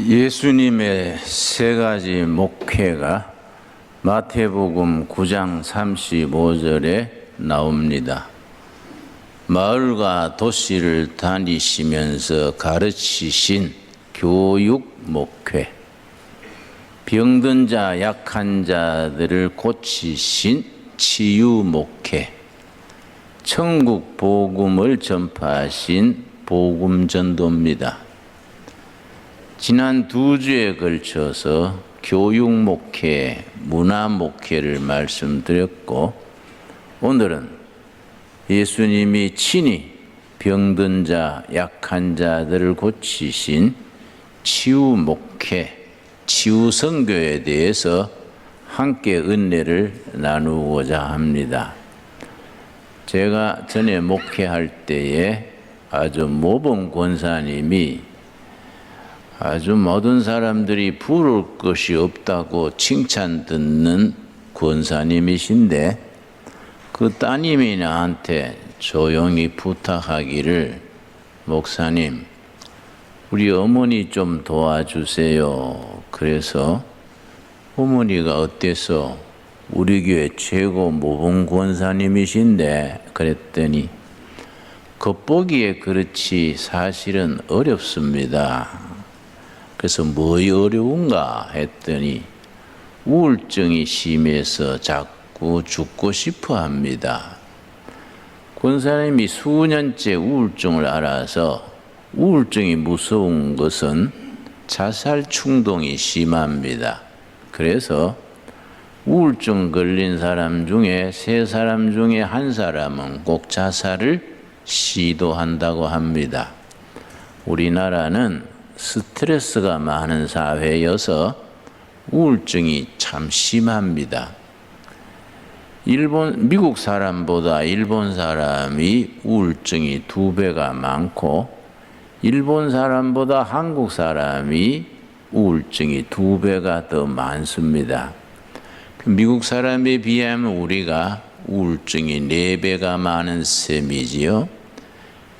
예수님의 세 가지 목회가 마태복음 9장 35절에 나옵니다. 마을과 도시를 다니시면서 가르치신 교육 목회, 병든 자, 약한 자들을 고치신 치유 목회, 천국 복음을 전파하신 복음 전도입니다. 지난 2주에 걸쳐서 교육 목회, 문화 목회를 말씀드렸고, 오늘은 예수님이 친히 병든 자, 약한 자들을 고치신 치유 목회, 치유 선교에 대해서 함께 은혜를 나누고자 합니다. 제가 전에 목회할 때에 아주 모범 권사님이 아주 모든 사람들이 부를 것이 없다고 칭찬 듣는 권사님이신데, 그 따님이 나한테 조용히 부탁하기를, 목사님, 우리 어머니 좀 도와주세요. 그래서 어머니가 어때서 우리 교회 최고 모범 권사님이신데, 그랬더니 겉보기에 그렇지 사실은 어렵습니다. 그래서 뭐이 어려운가 했더니 우울증이 심해서 자꾸 죽고 싶어 합니다. 권사님이 수년째 우울증을 알아서 우울증이 무서운 것은 자살 충동이 심합니다. 그래서 우울증 걸린 사람 중에 3사람 중에 1사람은 꼭 자살을 시도한다고 합니다. 우리나라는 스트레스가 많은 사회여서 우울증이 참 심합니다. 미국 사람보다 일본 사람이 우울증이 2배가 많고, 일본 사람보다 한국 사람이 우울증이 2배가 더 많습니다. 미국 사람에 비하면 우리가 우울증이 4배가 많은 셈이지요.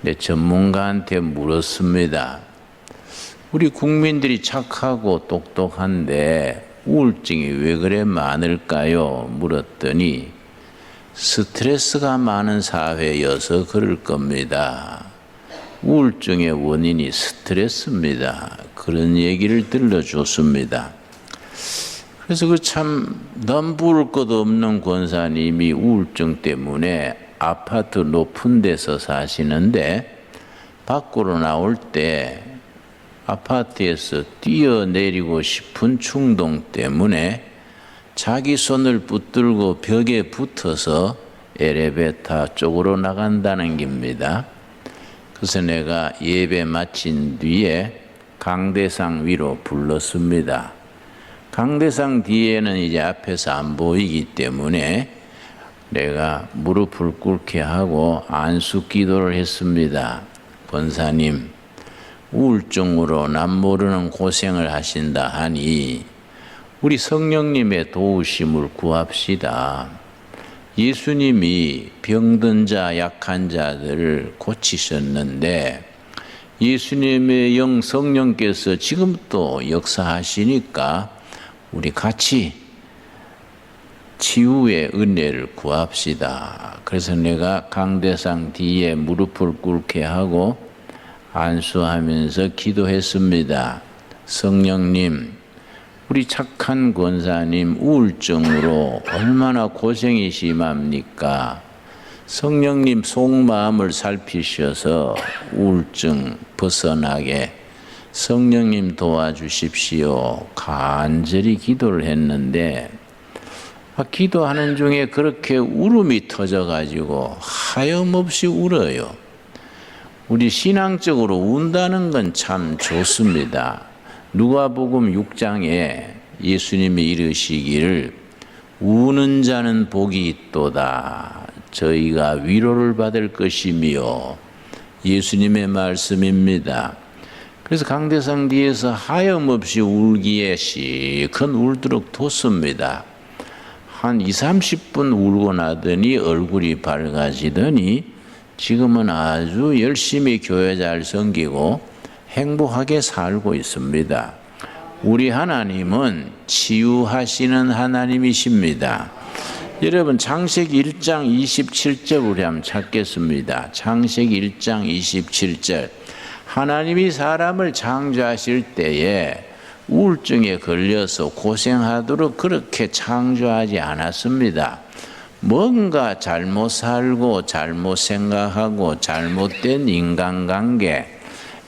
네, 전문가한테 물었습니다. 우리 국민들이 착하고 똑똑한데 우울증이 왜 그래 많을까요? 물었더니 스트레스가 많은 사회여서 그럴 겁니다. 우울증의 원인이 스트레스입니다. 그런 얘기를 들려줬습니다. 그래서 그 참 넘부를 것 없는 권사님이 우울증 때문에 아파트 높은 데서 사시는데, 밖으로 나올 때 아파트에서 뛰어내리고 싶은 충동 때문에 자기 손을 붙들고 벽에 붙어서 엘리베이터 쪽으로 나간다는 겁니다. 그래서 내가 예배 마친 뒤에 강대상 위로 불렀습니다. 강대상 뒤에는 이제 앞에서 안 보이기 때문에 내가 무릎을 꿇게 하고 안수 기도를 했습니다. 권사님, 우울증으로 남 모르는 고생을 하신다 하니 우리 성령님의 도우심을 구합시다. 예수님이 병든 자, 약한 자들을 고치셨는데 예수님의 영 성령께서 지금 또 역사하시니까 우리 같이 치유의 은혜를 구합시다. 그래서 내가 강대상 뒤에 무릎을 꿇게 하고 안수하면서 기도했습니다. 성령님, 우리 착한 권사님 우울증으로 얼마나 고생이 심합니까? 성령님 속마음을 살피셔서 우울증 벗어나게 성령님 도와주십시오. 간절히 기도를 했는데, 기도하는 중에 그렇게 울음이 터져가지고 하염없이 울어요. 우리 신앙적으로 운다는 건 참 좋습니다. 누가복음 6장에 예수님이 이르시기를 우는 자는 복이 있도다. 저희가 위로를 받을 것이며, 예수님의 말씀입니다. 그래서 강대상 뒤에서 하염없이 울기에 실컷 울도록 뒀습니다. 한 20-30분 울고 나더니 얼굴이 밝아지더니 지금은 아주 열심히 교회 잘 섬기고 행복하게 살고 있습니다. 우리 하나님은 치유하시는 하나님이십니다. 여러분 창세기 1장 27절 우리 한번 찾겠습니다. 창세기 1장 27절. 하나님이 사람을 창조하실 때에 우울증에 걸려서 고생하도록 그렇게 창조하지 않았습니다. 뭔가 잘못 살고 잘못 생각하고 잘못된 인간관계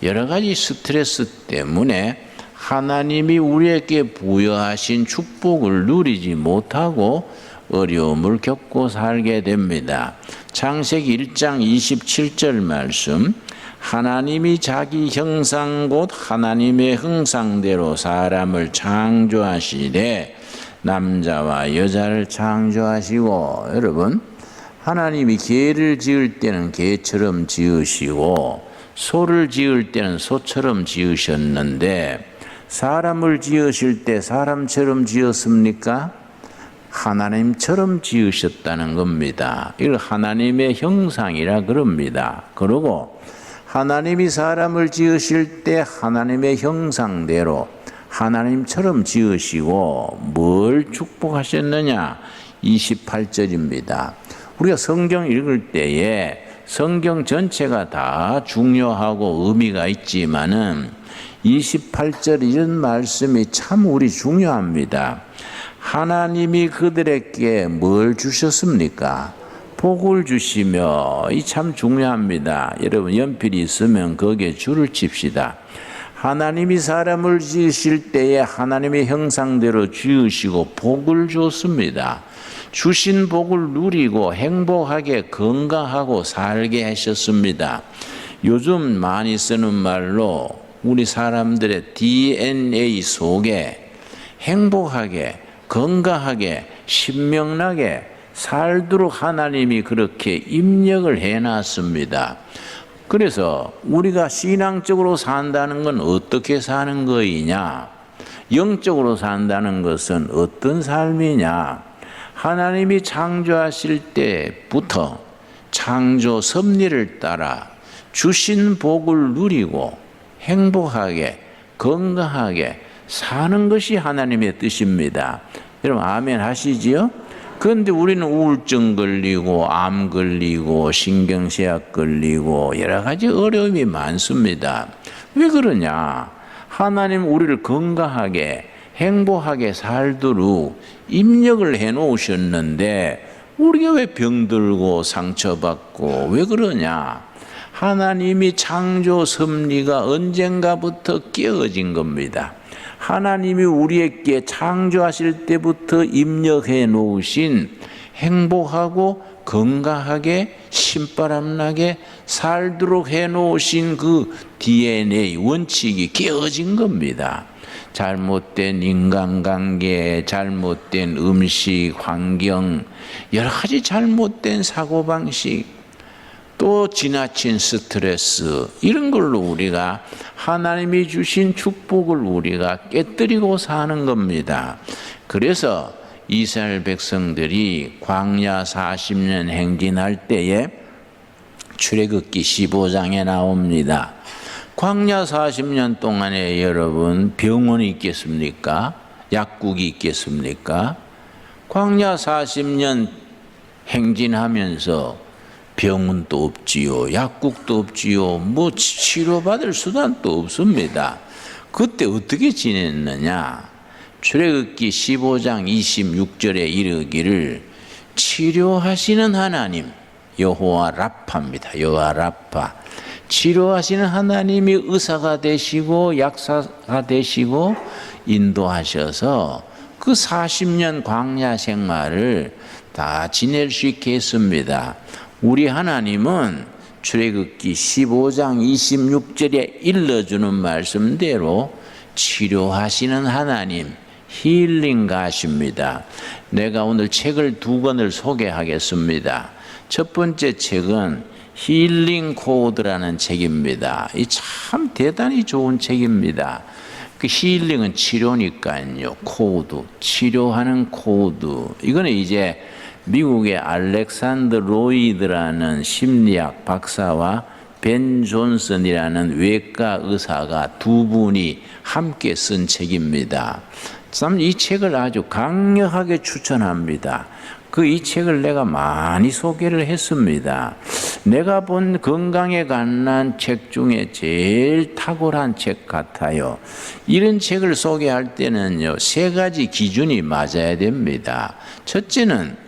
여러 가지 스트레스 때문에 하나님이 우리에게 부여하신 축복을 누리지 못하고 어려움을 겪고 살게 됩니다. 창세기 1장 27절 말씀. 하나님이 자기 형상 곧 하나님의 형상대로 사람을 창조하시되 남자와 여자를 창조하시고, 여러분 하나님이 개를 지을 때는 개처럼 지으시고 소를 지을 때는 소처럼 지으셨는데 사람을 지으실 때 사람처럼 지었습니까? 하나님처럼 지으셨다는 겁니다. 이걸 하나님의 형상이라 그럽니다. 그리고 하나님이 사람을 지으실 때 하나님의 형상대로 하나님처럼 지으시고 뭘 축복하셨느냐? 28절입니다. 우리가 성경 읽을 때에 성경 전체가 다 중요하고 의미가 있지만은 28절 이런 말씀이 참 우리 중요합니다. 하나님이 그들에게 뭘 주셨습니까? 복을 주시며, 이 참 중요합니다. 여러분 연필이 있으면 거기에 줄을 칩시다. 하나님이 사람을 지으실 때에 하나님의 형상대로 지으시고 복을 줬습니다. 주신 복을 누리고 행복하게 건강하고 살게 하셨습니다. 요즘 많이 쓰는 말로 우리 사람들의 DNA 속에 행복하게 건강하게 신명나게 살도록 하나님이 그렇게 입력을 해놨습니다. 그래서 우리가 신앙적으로 산다는 건 어떻게 사는 거이냐? 영적으로 산다는 것은 어떤 삶이냐? 하나님이 창조하실 때부터 창조 섭리를 따라 주신 복을 누리고 행복하게 건강하게 사는 것이 하나님의 뜻입니다. 여러분 아멘 하시지요? 그런데 우리는 우울증 걸리고 암 걸리고 신경쇠약 걸리고 여러 가지 어려움이 많습니다. 왜 그러냐? 하나님 우리를 건강하게 행복하게 살도록 입력을 해 놓으셨는데 우리가 왜 병들고 상처받고 왜 그러냐? 하나님이 창조 섭리가 언젠가부터 깨어진 겁니다. 하나님이 우리에게 창조하실 때부터 입력해 놓으신 행복하고 건강하게 신바람나게 살도록 해 놓으신 그 DNA 원칙이 깨어진 겁니다. 잘못된 인간관계, 잘못된 음식, 환경, 여러 가지 잘못된 사고방식, 또 지나친 스트레스, 이런 걸로 우리가 하나님이 주신 축복을 우리가 깨뜨리고 사는 겁니다. 그래서 이스라엘 백성들이 광야 40년 행진할 때에 출애굽기 15장에 나옵니다. 광야 40년 동안에 여러분 병원이 있겠습니까? 약국이 있겠습니까? 광야 40년 행진하면서 병원도 없지요, 약국도 없지요, 뭐 치료받을 수단도 없습니다. 그때 어떻게 지냈느냐? 출애굽기 15장 26절에 이르기를 치료하시는 하나님 여호와 라파입니다. 여호와 라파. 치료하시는 하나님이 의사가 되시고 약사가 되시고 인도하셔서 그 40년 광야 생활을 다 지낼 수 있게 했습니다. 우리 하나님은 출애굽기 15장 26절에 일러주는 말씀대로 치료하시는 하나님, 힐링가십니다. 내가 오늘 책을 2권을 소개하겠습니다. 첫 번째 책은 힐링 코드라는 책입니다. 이 참 대단히 좋은 책입니다. 그 힐링은 치료니까요. 코드, 치료하는 코드. 이거는 이제 미국의 알렉산더 로이드라는 심리학 박사와 벤 존슨이라는 외과 의사가 두 분이 함께 쓴 책입니다. 참 이 책을 아주 강력하게 추천합니다. 이 책을 내가 많이 소개를 했습니다. 내가 본 건강에 관한 책 중에 제일 탁월한 책 같아요. 이런 책을 소개할 때는요, 3가지 기준이 맞아야 됩니다. 첫째는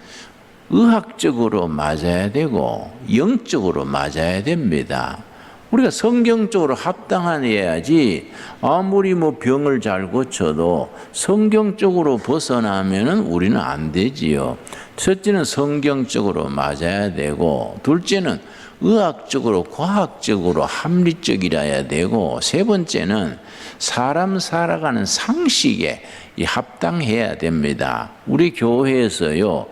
의학적으로 맞아야 되고 영적으로 맞아야 됩니다. 우리가 성경적으로 합당해야지 아무리 병을 잘 고쳐도 성경적으로 벗어나면은 우리는 안 되지요. 첫째는 성경적으로 맞아야 되고, 둘째는 의학적으로 과학적으로 합리적이라야 되고, 세 번째는 사람 살아가는 상식에 합당해야 됩니다. 우리 교회에서요,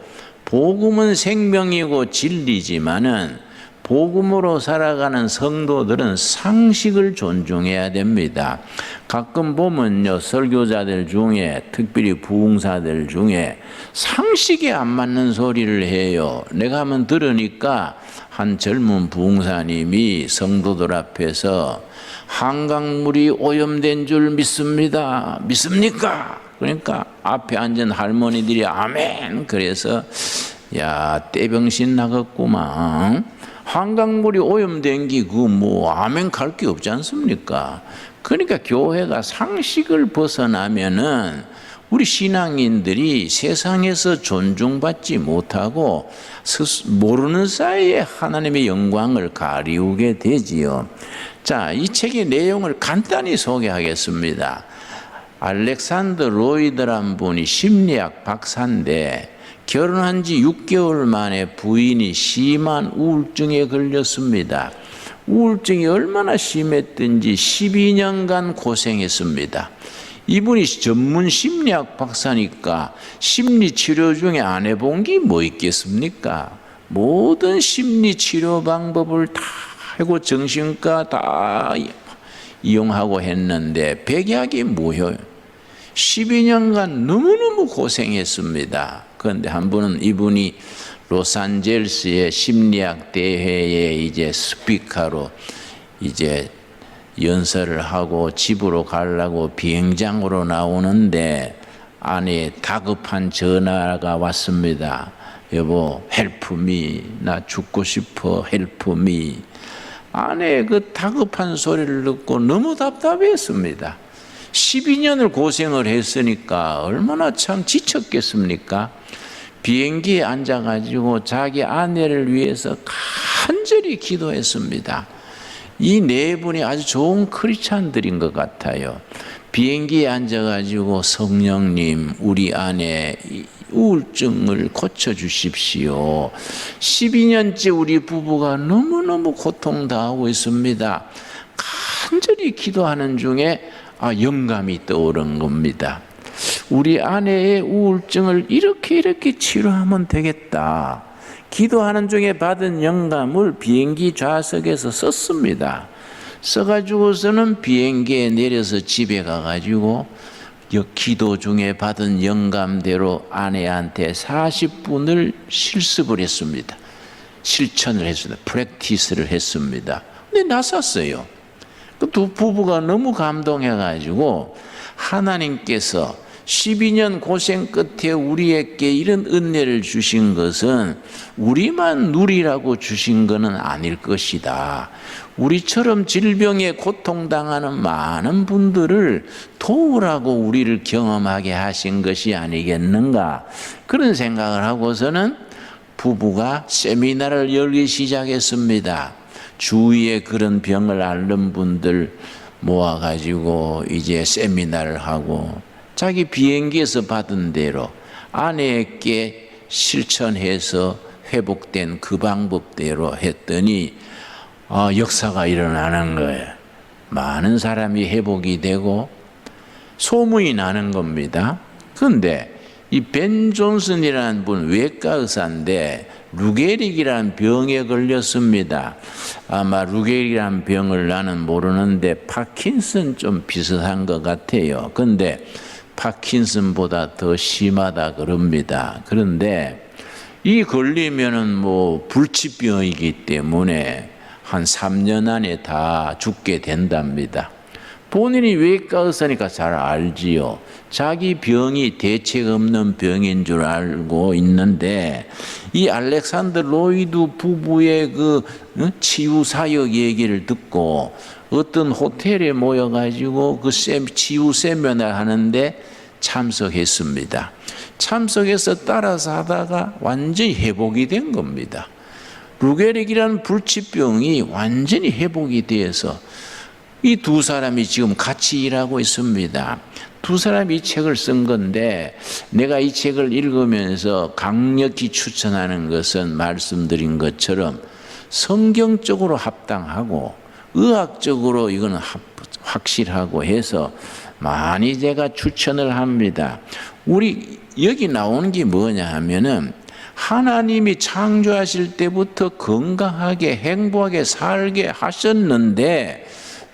복음은 생명이고 진리지만은 복음으로 살아가는 성도들은 상식을 존중해야 됩니다. 가끔 보면요, 설교자들 중에, 특별히 부흥사들 중에 상식에 안 맞는 소리를 해요. 내가 한번 들으니까 한 젊은 부흥사님이 성도들 앞에서 한강물이 오염된 줄 믿습니다. 믿습니까? 그러니까 앞에 앉은 할머니들이 아멘. 그래서 야, 떼병신 나갔구만. 한강물이 오염된 게 아멘 갈 게 없지 않습니까? 그러니까 교회가 상식을 벗어나면은 우리 신앙인들이 세상에서 존중받지 못하고 모르는 사이에 하나님의 영광을 가리우게 되지요. 자, 이 책의 내용을 간단히 소개하겠습니다. 알렉산더 로이드란 분이 심리학 박사인데 결혼한 지 6개월 만에 부인이 심한 우울증에 걸렸습니다. 우울증이 얼마나 심했든지 12년간 고생했습니다. 이분이 전문 심리학 박사니까 심리치료 중에 안 해본 게 뭐 있겠습니까? 모든 심리치료 방법을 다 하고 정신과 다 이용하고 했는데 백약이 뭐요? 12년간 너무너무 고생했습니다. 그런데 한 번은 이분이 로산젤스의 심리학 대회에 이제 스피커로 이제 연설을 하고 집으로 가려고 비행장으로 나오는데 아내의 다급한 전화가 왔습니다. 여보, 헬프 미. 나 죽고 싶어. 헬프 미. 아내의 그 다급한 소리를 듣고 너무 답답했습니다. 12년을 고생을 했으니까 얼마나 참 지쳤겠습니까? 비행기에 앉아가지고 자기 아내를 위해서 간절히 기도했습니다. 이 네 분이 아주 좋은 크리스찬들인 것 같아요. 비행기에 앉아가지고 성령님, 우리 아내 우울증을 고쳐주십시오. 12년째 우리 부부가 너무너무 고통당하고 있습니다. 간절히 기도하는 중에 영감이 떠오른 겁니다. 우리 아내의 우울증을 이렇게 치료하면 되겠다. 기도하는 중에 받은 영감을 비행기 좌석에서 썼습니다. 써가지고서는 비행기에 내려서 집에 가가지고 기도 중에 받은 영감대로 아내한테 40분을 실습을 했습니다. 실천을 했습니다. 프랙티스를 했습니다. 근데 나섰어요. 그 두 부부가 너무 감동해가지고 하나님께서 12년 고생 끝에 우리에게 이런 은혜를 주신 것은 우리만 누리라고 주신 것은 아닐 것이다. 우리처럼 질병에 고통당하는 많은 분들을 도우라고 우리를 경험하게 하신 것이 아니겠는가. 그런 생각을 하고서는 부부가 세미나를 열기 시작했습니다. 주위에 그런 병을 앓는 분들 모아가지고 이제 세미나를 하고 자기 비행기에서 받은 대로 아내에게 실천해서 회복된 그 방법대로 했더니 역사가 일어나는 거예요. 많은 사람이 회복이 되고 소문이 나는 겁니다. 그런데 이 벤 존슨이라는 분 외과 의사인데 루게릭이라는 병에 걸렸습니다. 아마 루게릭이라는 병을 나는 모르는데 파킨슨 좀 비슷한 것 같아요. 그런데 파킨슨보다 더 심하다 그럽니다. 그런데 이 걸리면은 불치병이기 때문에 한 3년 안에 다 죽게 된답니다. 본인이 외과 의사니까 잘 알지요. 자기 병이 대책 없는 병인 줄 알고 있는데 이 알렉산더 로이드 부부의 그 치유 사역 얘기를 듣고 어떤 호텔에 모여가지고 그 치유 세미나 하는데 참석했습니다. 참석해서 따라서 하다가 완전히 회복이 된 겁니다. 루게릭이라는 불치병이 완전히 회복이 되어서 이 두 사람이 지금 같이 일하고 있습니다. 두 사람이 이 책을 쓴 건데 내가 이 책을 읽으면서 강력히 추천하는 것은 말씀드린 것처럼 성경적으로 합당하고 의학적으로 이거는 확실하고 해서 많이 제가 추천을 합니다. 우리 여기 나오는 게 뭐냐 하면은 하나님이 창조하실 때부터 건강하게 행복하게 살게 하셨는데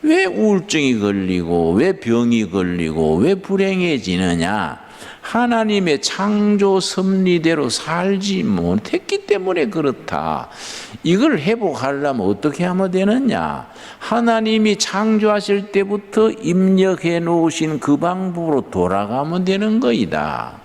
왜 우울증이 걸리고 왜 병이 걸리고 왜 불행해지느냐? 하나님의 창조 섭리대로 살지 못했기 때문에 그렇다. 이걸 회복하려면 어떻게 하면 되느냐? 하나님이 창조하실 때부터 입력해 놓으신 그 방법으로 돌아가면 되는 거이다.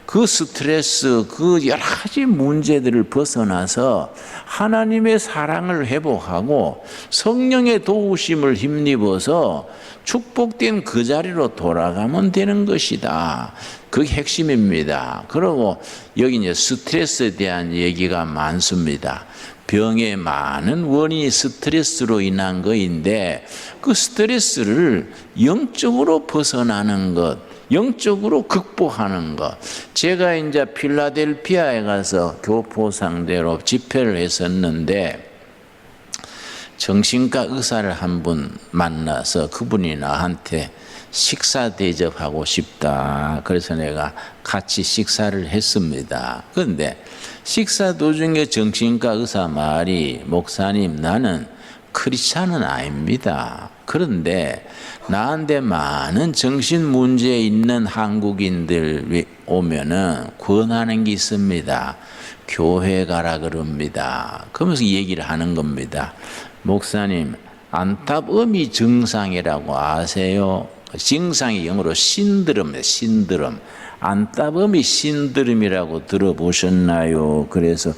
그 스트레스, 그 여러 가지 문제들을 벗어나서 하나님의 사랑을 회복하고 성령의 도우심을 힘입어서 축복된 그 자리로 돌아가면 되는 것이다. 그게 핵심입니다. 그리고 여기 이제 스트레스에 대한 얘기가 많습니다. 병의 많은 원인이 스트레스로 인한 것인데 그 스트레스를 영적으로 벗어나는 것, 영적으로 극복하는 것. 제가 이제 필라델피아에 가서 교포 상대로 집회를 했었는데 정신과 의사를 한 분 만나서 그분이 나한테 식사 대접하고 싶다. 그래서 내가 같이 식사를 했습니다. 그런데 식사 도중에 정신과 의사 말이 목사님 나는 크리스찬은 아닙니다. 그런데 나한테 많은 정신 문제 있는 한국인들 오면은 권하는 게 있습니다. 교회 가라 그럽니다. 그러면서 얘기를 하는 겁니다. 목사님, 안타범이 증상이라고 아세요? 증상이 영어로 신드롬이에요. 신드롬. 안타범이 신드롬이라고 들어보셨나요? 그래서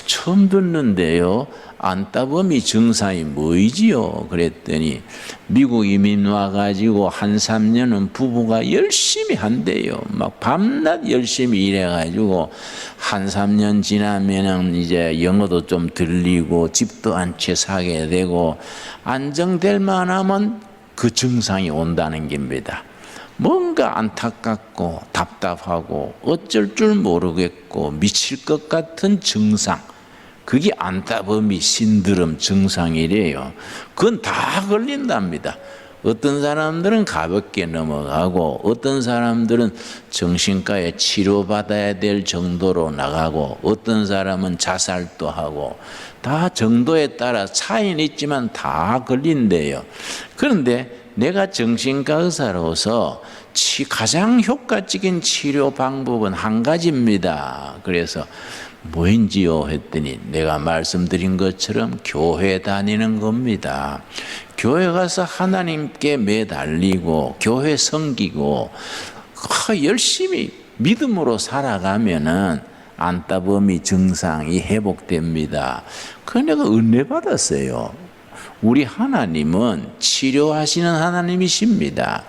처음 듣는데요. 안타범이 증상이 뭐이지요? 그랬더니 미국 이민 와가지고 한 3년은 부부가 열심히 한대요. 막 밤낮 열심히 일해가지고 한 3년 지나면은 이제 영어도 좀 들리고 집도 한 채 사게 되고 안정될 만하면 그 증상이 온다는 겁니다. 뭔가 안타깝고 답답하고 어쩔 줄 모르겠고 미칠 것 같은 증상. 그게 안타범이 신드롬 증상이래요. 그건 다 걸린답니다. 어떤 사람들은 가볍게 넘어가고 어떤 사람들은 정신과에 치료받아야 될 정도로 나가고 어떤 사람은 자살도 하고 다 정도에 따라 차이는 있지만 다 걸린대요. 그런데 내가 정신과 의사로서 가장 효과적인 치료 방법은 한 가지입니다. 그래서 뭐인지요 했더니 내가 말씀드린 것처럼 교회 다니는 겁니다. 교회 가서 하나님께 매달리고 교회 섬기고 열심히 믿음으로 살아가면은 안타범이 증상이 회복됩니다. 그 내가 은혜 받았어요. 우리 하나님은 치료하시는 하나님이십니다.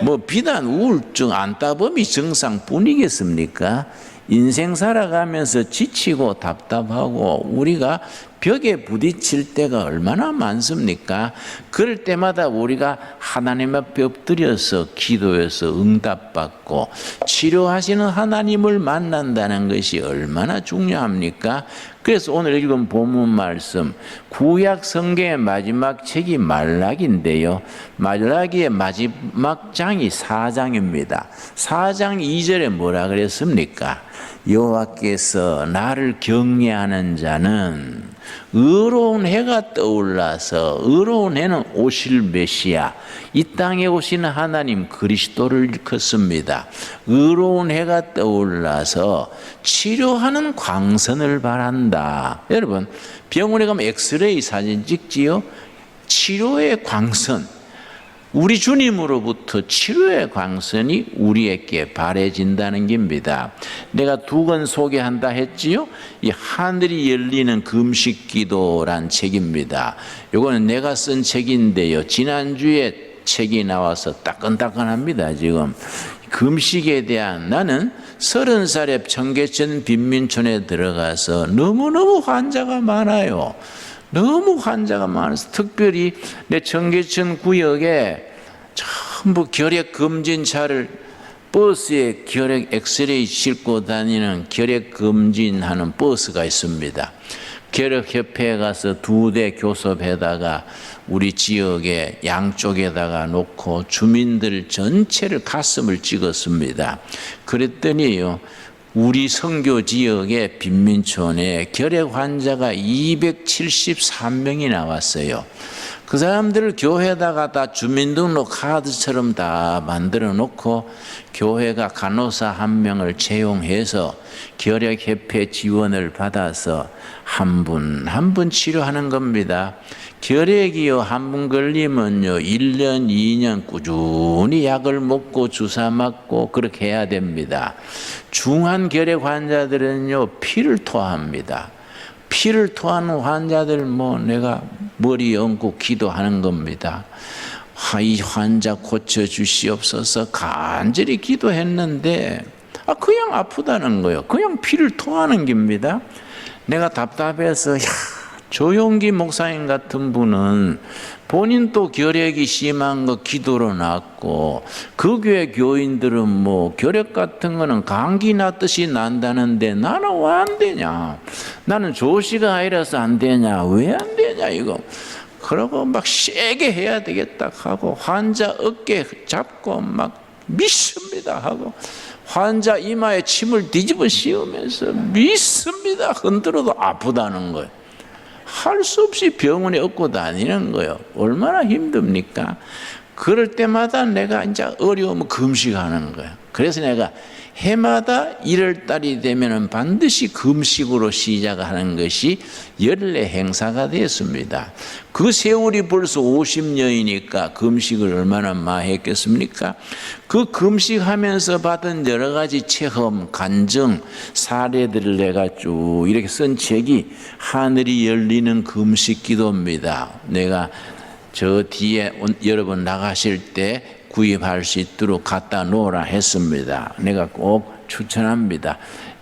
뭐 비단 우울증, 안타범이 증상뿐이겠습니까? 인생 살아가면서 지치고 답답하고 우리가 벽에 부딪힐 때가 얼마나 많습니까? 그럴 때마다 우리가 하나님 앞에 엎드려서 기도해서 응답받고 치료하시는 하나님을 만난다는 것이 얼마나 중요합니까? 그래서 오늘 읽은 본문 말씀, 구약 성경의 마지막 책이 말라기인데요. 말라기의 마지막 장이 4장입니다. 4장 2절에 뭐라 그랬습니까? 여호와께서 나를 경외하는 자는 의로운 해가 떠올라서 의로운 해는 오실 메시아, 이 땅에 오시는 하나님 그리스도를 일컫습니다. 의로운 해가 떠올라서 치료하는 광선을 바란다. 여러분, 병원에 가면 엑스레이 사진 찍지요? 치료의 광선, 우리 주님으로부터 치료의 광선이 우리에게 바래진다는 겁니다. 내가 두 권 소개한다 했지요? 이 하늘이 열리는 금식기도란 책입니다. 이거는 내가 쓴 책인데요. 지난주에 책이 나와서 따끈따끈합니다. 지금 금식에 대한, 나는 30살에 청계천 빈민촌에 들어가서 너무너무 환자가 많아요. 너무 환자가 많아서, 특별히 내 청계천 구역에 전부 결핵 검진차를 버스에 결핵 엑스레이 싣고 다니는 결핵 검진하는 버스가 있습니다. 결핵협회에 가서 2대 교섭에다가 우리 지역의 양쪽에다가 놓고 주민들 전체를 가슴을 찍었습니다. 그랬더니요, 우리 선교 지역의 빈민촌에 결핵 환자가 273명이 나왔어요. 그 사람들을 교회에다가 다 주민등록 카드처럼 다 만들어 놓고 교회가 간호사 1명을 채용해서 결핵협회 지원을 받아서 한 분 한 분 치료하는 겁니다. 결핵이요, 한 번 걸리면요 1년 2년 꾸준히 약을 먹고 주사 맞고 그렇게 해야 됩니다. 중한 결핵 환자들은요 피를 토합니다. 피를 토하는 환자들 내가 머리 얹고 기도하는 겁니다. 이 환자 고쳐주시옵소서 간절히 기도했는데 그냥 아프다는 거예요. 그냥 피를 토하는 겁니다. 내가 답답해서 조용기 목사님 같은 분은 본인도 결핵이 심한 거 기도로 낫고, 그 교회 교인들은 결핵 같은 거는 감기 났듯이 난다는데 나는 왜 안 되냐? 나는 조시가 아니라서 안 되냐? 왜 안 되냐 이거? 그러고 막 세게 해야 되겠다 하고 환자 어깨 잡고 막 믿습니다 하고 환자 이마에 침을 뒤집어 씌우면서 믿습니다 흔들어도 아프다는 거예요. 할 수 없이 병원에 업고 다니는 거예요. 얼마나 힘듭니까? 그럴 때마다 내가 이제 어려우면 금식하는 거예요. 그래서 내가 해마다 1월 달이 되면 반드시 금식으로 시작하는 것이 연례 행사가 되었습니다. 그 세월이 벌써 50년이니까 금식을 얼마나 많이 했겠습니까? 그 금식하면서 받은 여러 가지 체험, 간증, 사례들을 내가 쭉 이렇게 쓴 책이 하늘이 열리는 금식 기도입니다. 내가 저 뒤에 여러분 나가실 때 구입할 수 있도록 갖다 놓으라 했습니다. 내가 꼭 추천합니다.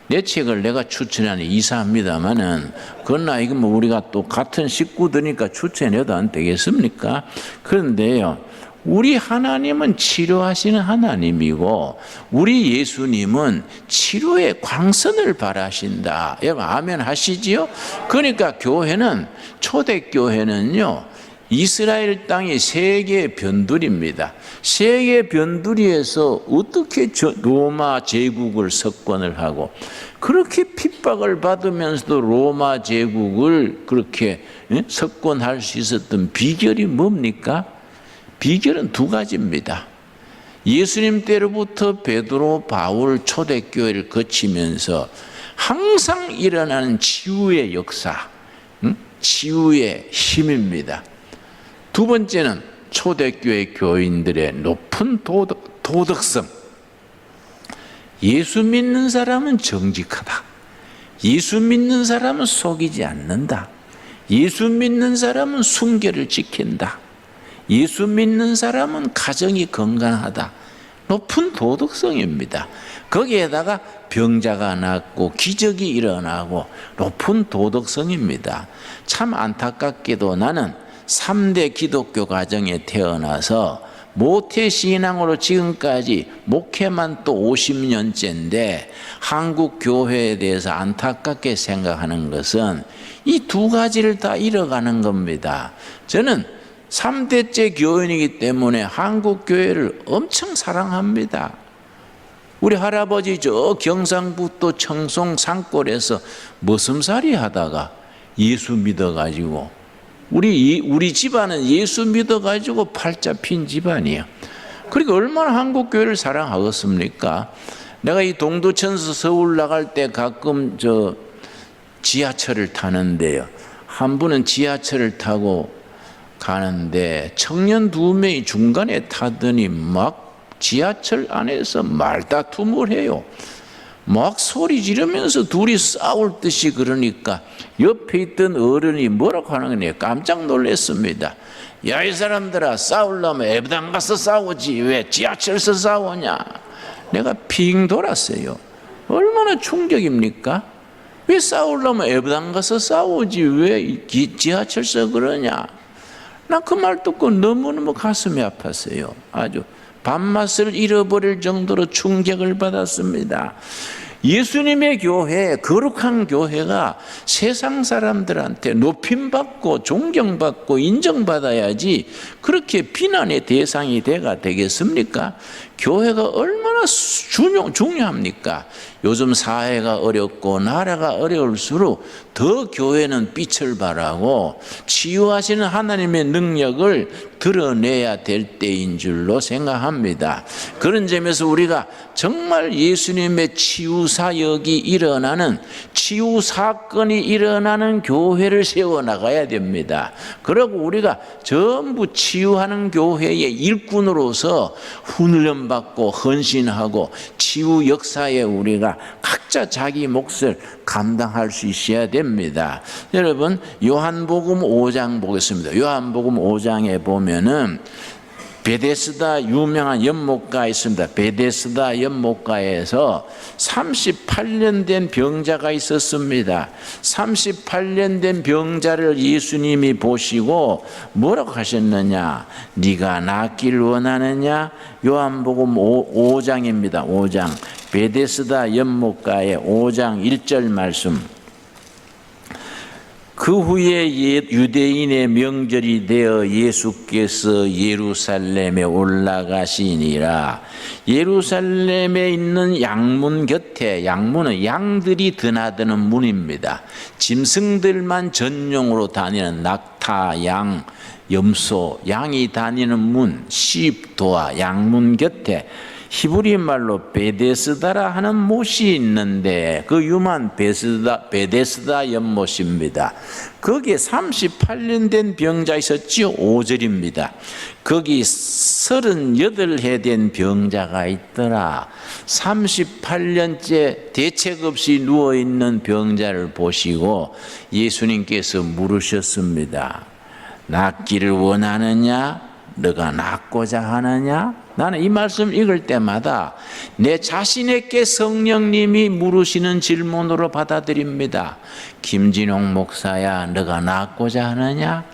내 책을 내가 추천하니 이사합니다만은 그러나 이거 우리가 또 같은 식구들이니까 추천해도 안 되겠습니까? 그런데요, 우리 하나님은 치료하시는 하나님이고 우리 예수님은 치료의 광선을 바라신다. 여러분 아멘 하시지요? 그러니까 교회는, 초대교회는요 이스라엘 땅이 세 개의 변두리입니다. 세 개의 변두리에서 어떻게 로마 제국을 석권을 하고 그렇게 핍박을 받으면서도 로마 제국을 그렇게 석권할 수 있었던 비결이 뭡니까? 비결은 두 가지입니다. 예수님 때로부터 베드로, 바울, 초대교회를 거치면서 항상 일어나는 치유의 역사, 치유의 힘입니다. 두 번째는 초대교회 교인들의 높은 도덕성. 예수 믿는 사람은 정직하다. 예수 믿는 사람은 속이지 않는다. 예수 믿는 사람은 순결을 지킨다. 예수 믿는 사람은 가정이 건강하다. 높은 도덕성입니다. 거기에다가 병자가 낫고 기적이 일어나고 높은 도덕성입니다. 참 안타깝게도 나는 3대 기독교 가정에 태어나서 모태신앙으로 지금까지 목회만 또 50년째인데 한국 교회에 대해서 안타깝게 생각하는 것은 이 두 가지를 다 잃어가는 겁니다. 저는 3대째 교인이기 때문에 한국 교회를 엄청 사랑합니다. 우리 할아버지 저 경상북도 청송 산골에서 머슴살이 하다가 예수 믿어가지고 우리 집안은 예수 믿어가지고 팔자 핀 집안이에요. 그러니까 얼마나 한국 교회를 사랑하겠습니까? 내가 이 동두천에서 서울 나갈 때 가끔 지하철을 타는데요. 한 분은 지하철을 타고 가는데 청년 2명이 중간에 타더니 막 지하철 안에서 말다툼을 해요. 막 소리 지르면서 둘이 싸울 듯이. 그러니까 옆에 있던 어른이 뭐라고 하는 거냐, 깜짝 놀랐습니다. 야, 이 사람들아, 싸우려면 애부당 가서 싸우지 왜 지하철에서 싸우냐. 내가 핑 돌았어요. 얼마나 충격입니까? 왜 싸우려면 애부당 가서 싸우지 왜 지하철에서 그러냐. 나 그 말 듣고 너무너무 가슴이 아팠어요. 아주 밥맛을 잃어버릴 정도로 충격을 받았습니다. 예수님의 교회, 거룩한 교회가 세상 사람들한테 높임받고 존경받고 인정받아야지 그렇게 비난의 대상이 되겠습니까? 교회가 얼마나 중요합니까? 요즘 사회가 어렵고 나라가 어려울수록 더 교회는 빛을 발하고 치유하시는 하나님의 능력을 드러내야 될 때인 줄로 생각합니다. 그런 점에서 우리가 정말 예수님의 치유 사역이 일어나는, 치유 사건이 일어나는 교회를 세워나가야 됩니다. 그리고 우리가 전부 치유하는 교회의 일꾼으로서 훈련받고 헌신하고 치유 역사에 우리가 각자 자기 몫을 감당할 수 있어야 됩니다. 여러분, 요한복음 5장 보겠습니다. 요한복음 5장에 보면은 베데스다 유명한 연못가 있습니다. 베데스다 연못가에서 38년 된 병자가 있었습니다. 38년 된 병자를 예수님이 보시고 뭐라고 하셨느냐? 네가 낫기를 원하느냐? 요한복음 5장입니다. 5장 베데스다 연못가의 5장 1절 말씀. 그 후에 유대인의 명절이 되어 예수께서 예루살렘에 올라가시니라. 예루살렘에 있는 양문 곁에, 양문은 양들이 드나드는 문입니다. 짐승들만 전용으로 다니는 낙타, 양, 염소, 양이 다니는 문, sheep door, 양문 곁에 히브리 말로 베데스다라 하는 못이 있는데 그 유명한 베데스다 연못입니다. 거기에 38년 된 병자 있었지요. 5절입니다. 거기 38해 된 병자가 있더라. 38년째 대책 없이 누워있는 병자를 보시고 예수님께서 물으셨습니다. 낫기를 원하느냐? 너가 낫고자 하느냐? 나는 이 말씀 읽을 때마다 내 자신에게 성령님이 물으시는 질문으로 받아들입니다. 김진홍 목사야, 너가 낫고자 하느냐?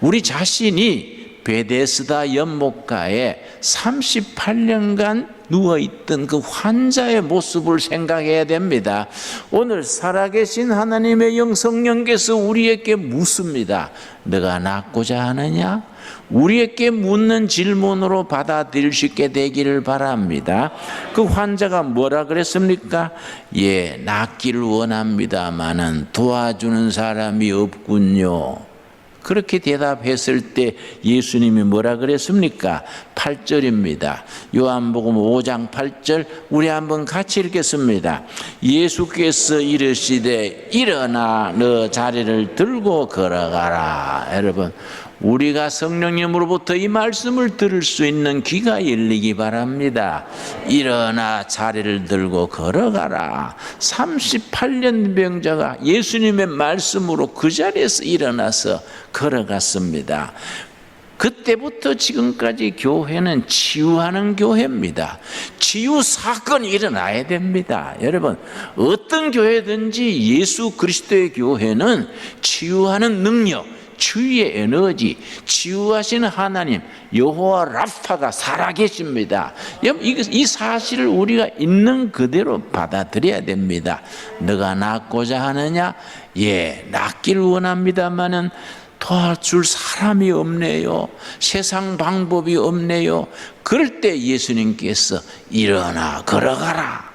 우리 자신이 베데스다 연못가에 38년간 누워있던 그 환자의 모습을 생각해야 됩니다. 오늘 살아계신 하나님의 영 성령께서 우리에게 묻습니다. 너가 낫고자 하느냐? 우리에게 묻는 질문으로 받아들일 수 있게 되기를 바랍니다. 그 환자가 뭐라 그랬습니까? 예, 낫기를 원합니다마는 도와주는 사람이 없군요. 그렇게 대답했을 때 예수님이 뭐라 그랬습니까? 8절입니다. 요한복음 5장 8절 우리 한번 같이 읽겠습니다. 예수께서 이르시되 일어나 너 자리를 들고 걸어가라. 여러분, 우리가 성령님으로부터 이 말씀을 들을 수 있는 귀가 열리기 바랍니다. 일어나 자리를 들고 걸어가라. 38년 병자가 예수님의 말씀으로 그 자리에서 일어나서 걸어갔습니다. 그때부터 지금까지 교회는 치유하는 교회입니다. 치유 사건이 일어나야 됩니다. 여러분, 어떤 교회든지 예수 그리스도의 교회는 치유하는 능력, 치유의 에너지, 치유하시는 하나님 여호와 라파가 살아계십니다. 이 사실을 우리가 있는 그대로 받아들여야 됩니다. 너가 낫고자 하느냐? 예, 낫기를 원합니다마는 도와줄 사람이 없네요. 세상 방법이 없네요. 그럴 때 예수님께서 일어나 걸어가라.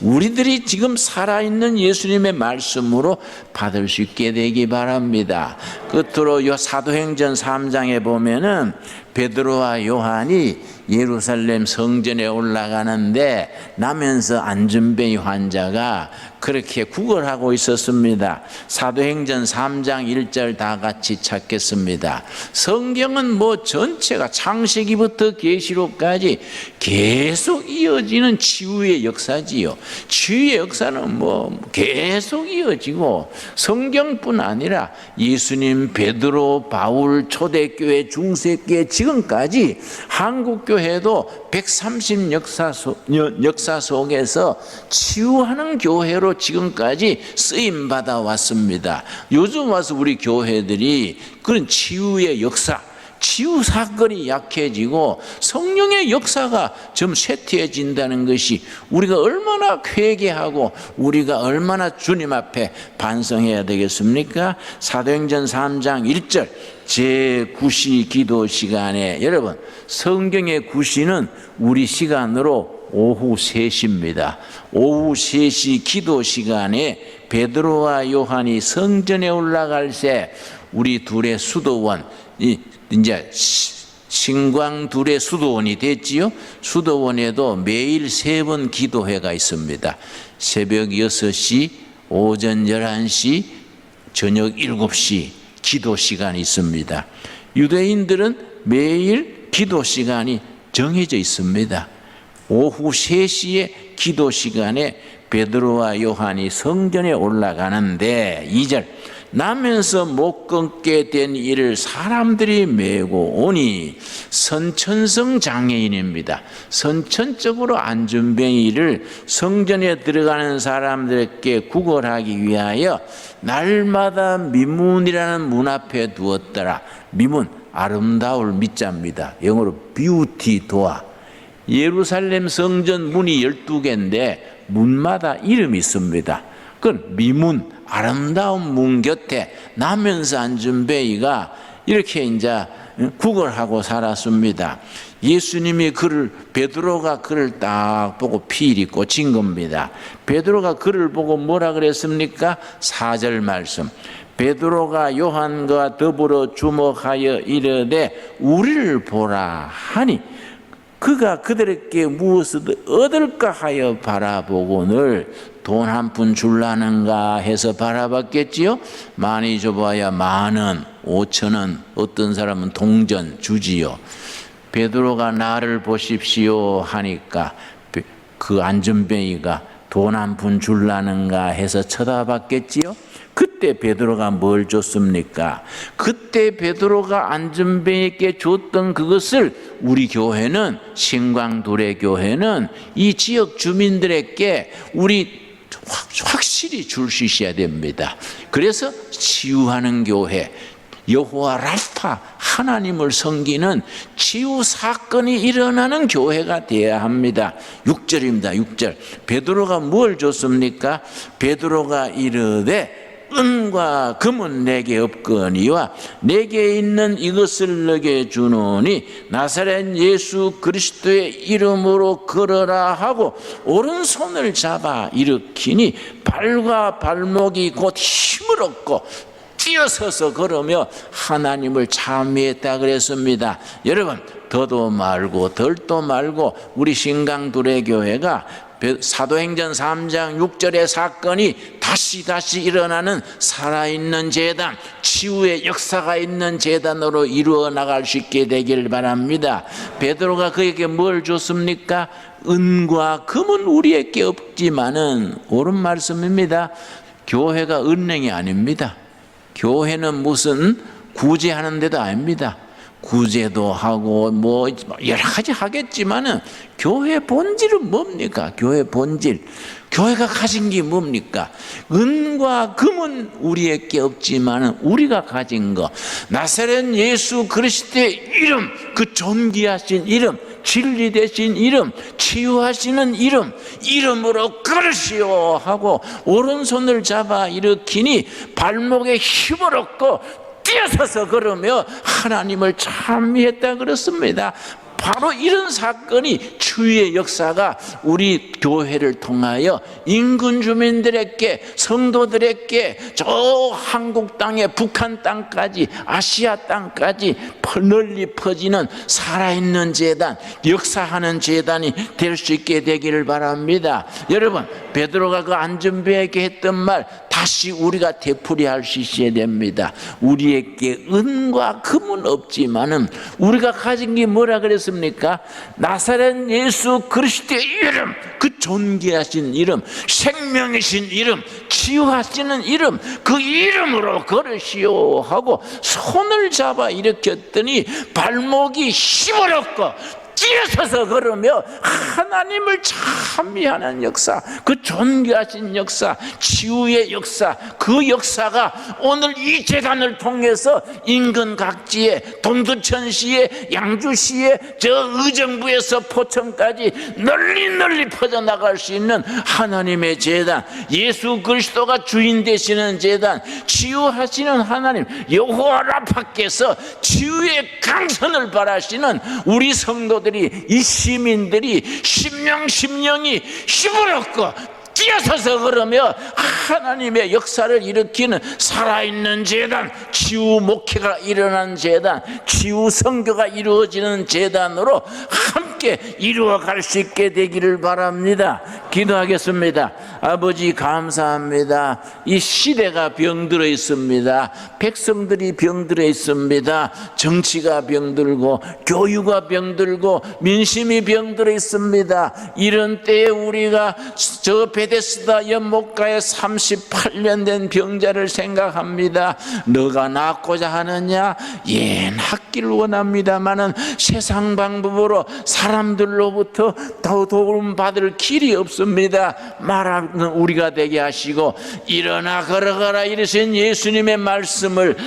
우리들이 지금 살아있는 예수님의 말씀으로 받을 수 있게 되기 바랍니다. 끝으로 요 사도행전 3장에 보면은 베드로와 요한이 예루살렘 성전에 올라가는데 나면서 안전뱅이 환자가 그렇게 구걸하고 있었습니다. 사도행전 3장 1절 다 같이 찾겠습니다. 성경은 뭐 전체가 창세기부터 계시록까지 계속 이어지는 치유의 역사지요. 치유의 역사는 뭐 계속 이어지고 성경뿐 아니라 예수님, 베드로, 바울, 초대교회, 중세교회 지금까지 한국교회도 130 역사 속에서 치유하는 교회로 지금까지 쓰임받아 왔습니다. 요즘 와서 우리 교회들이 그런 치유의 역사, 치유 사건이 약해지고 성령의 역사가 좀 쇠퇴해진다는 것이 우리가 얼마나 회개하고 우리가 얼마나 주님 앞에 반성해야 되겠습니까? 사도행전 3장 1절 제9시 기도 시간에 여러분 성경의 9시는 우리 시간으로 오후 3시입니다. 오후 3시 기도 시간에 베드로와 요한이 성전에 올라갈 때 우리 둘의 수도원 이제 신광 둘의 수도원이 됐지요. 수도원에도 매일 3번 기도회가 있습니다. 새벽 6시, 오전 11시, 저녁 7시 기도 시간이 있습니다. 유대인들은 매일 기도 시간이 정해져 있습니다. 오후 3시에 기도 시간에 베드로와 요한이 성전에 올라가는데 2절 나면서 못 끊게 된 이를 사람들이 메고 오니 선천성 장애인입니다. 선천적으로 안전뱅이를 성전에 들어가는 사람들에게 구걸하기 위하여 날마다 미문이라는 문 앞에 두었더라. 미문 아름다울 미자입니다. 영어로 뷰티 도어. 예루살렘 성전 문이 12개인데 문마다 이름이 있습니다. 그건 미문 아름다운 문 곁에 나면서 안전뱅이가 이렇게 이제 구걸하고 살았습니다. 예수님이 베드로가 그를 딱 보고 피일이 꽂힌 겁니다. 베드로가 그를 보고 뭐라 그랬습니까? 4절 말씀. 베드로가 요한과 더불어 주목하여 이르되 우리를 보라 하니 그가 그들에게 무엇을 얻을까 하여 바라보고는 돈 한 푼 줄라는가 해서 바라봤겠지요. 많이 줘봐야 10,000원, 5,000원, 어떤 사람은 동전 주지요. 베드로가 나를 보십시오 하니까 그 안전뱅이가 돈 한 푼 줄라는가 해서 쳐다봤겠지요. 그때 베드로가 뭘 줬습니까? 그때 베드로가 안전뱅이에게 줬던 그것을 우리 교회는 신광도래 교회는 이 지역 주민들에게 우리 확실히 줄 수 있어야 됩니다. 그래서 치유하는 교회, 여호와 라파 하나님을 섬기는 치유 사건이 일어나는 교회가 되어야 합니다. 6절입니다. 6절 베드로가 뭘 줬습니까? 베드로가 이르되 은과 금은 내게 없거니와 내게 있는 이것을 너게 주노니 나사렛 예수 그리스도의 이름으로 걸어라 하고 오른손을 잡아 일으키니 발과 발목이 곧 힘을 얻고 뛰어서서 걸으며 하나님을 찬미했다 그랬습니다. 여러분 더도 말고 덜도 말고 우리 신강두레교회가 사도행전 3장 6절의 사건이 다시 일어나는 살아있는 재단, 치유의 역사가 있는 재단으로 이루어 나갈 수 있게 되길 바랍니다. 베드로가 그에게 뭘 줬습니까? 은과 금은 우리에게 없지만은 옳은 말씀입니다. 교회가 은행이 아닙니다. 교회는 무슨 구제하는 데도 아닙니다. 구제도 하고 뭐 여러 가지 하겠지만은 교회 본질은 뭡니까? 교회 본질. 교회가 가진 게 뭡니까? 은과 금은 우리에게 없지만은 우리가 가진 거 나사렛 예수 그리스도의 이름, 그 존귀하신 이름, 진리 되신 이름, 치유하시는 이름으로 걸으시오 하고 오른손을 잡아 일으키니 발목에 힘을 얻고 뛰어서서 걸으며 하나님을 찬미했다 그렇습니다. 바로 이런 사건이 치유의 역사가 우리 교회를 통하여 인근 주민들에게, 성도들에게, 저 한국 땅에 북한 땅까지, 아시아 땅까지 널리 퍼지는 살아있는 재단, 역사하는 재단이 될 수 있게 되기를 바랍니다. 여러분, 베드로가 그 안전배에게 했던 말 다시 우리가 되풀이할 수 있어야 됩니다. 우리에게 은과 금은 없지만은 우리가 가진 게 뭐라 그랬습니까? 나사렛 예수 그리스도의 이름, 그 존귀하신 이름, 생명이신 이름, 치유하시는 이름, 그 이름으로 걸으시오 하고 손을 잡아 일으켰더니 발목이 시무룩고 뛰어서서 걸으며 하나님을 찬미하는 역사, 그 존귀하신 역사, 치유의 역사, 그 역사가 오늘 이 재단을 통해서 인근 각지에, 동두천시에, 양주시에, 저 의정부에서 포천까지 널리 퍼져나갈 수 있는 하나님의 재단, 예수 그리스도가 주인 되시는 재단, 치유하시는 하나님 여호와 라파께서 치유의 강선을 바라시는 우리 성도들이, 이 시민들이 심령이 시부럽고 뛰어서서 걸으며 하나님의 역사를 일으키는 살아있는 재단, 치유 목회가 일어나는 재단, 치유 선교가 이루어지는 재단으로 함께 이루어갈 수 있게 되기를 바랍니다. 기도하겠습니다. 아버지 감사합니다. 이 시대가 병들어 있습니다. 백성들이 병들어 있습니다. 정치가 병들고 교육가 병들고 민심이 병들어 있습니다. 이런 때에 우리가 저 베데스다 연못가에 38년 된 병자를 생각합니다. 너가 낫고자 하느냐? 예, 낫기를 원합니다마는 세상 방법으로 사람들로부터 더 도움 받을 길이 없습니다. 말하는 우리가 되게 하시고 일어나 걸어가라 이르신 예수님의 말씀을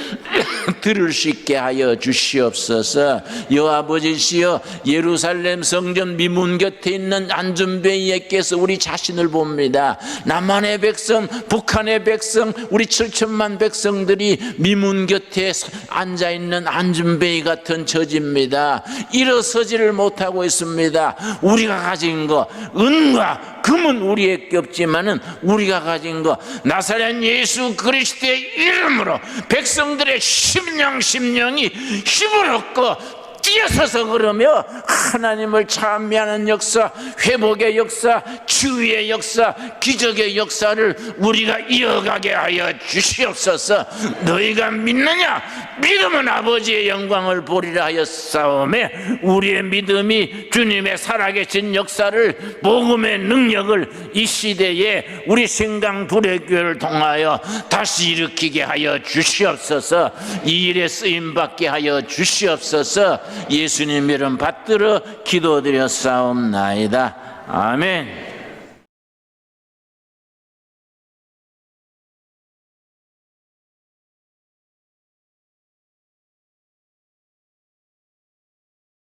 들을 수 있게 하여 주시옵소서. 여아버지시여, 예루살렘 성전 미문 곁에 있는 안전뱅이에게서 우리 자신을 봅니다. 남한의 백성, 북한의 백성, 우리 7천만 백성들이 미문 곁에 앉아있는 안전뱅이 같은 처지입니다. 일어서지를 못하고 있습니다. 우리가 가진 거, 은과 금은 우리에게 없지만은 우리가 가진 거 나사렛 예수 그리스도의 이름으로 백성들의 심령이 힘을 얻고 뛰어서서 걸으며 하나님을 찬미하는 역사, 회복의 역사, 치유의 역사, 기적의 역사를 우리가 이어가게 하여 주시옵소서. 너희가 믿느냐? 믿으면 아버지의 영광을 보리라 하였사오매 우리의 믿음이 주님의 살아계신 역사를, 복음의 능력을 이 시대에 우리 신강 불회교회를 통하여 다시 일으키게 하여 주시옵소서. 이 일에 쓰임받게 하여 주시옵소서. 예수님 이름 받들어 기도드렸사옵나이다. 아멘.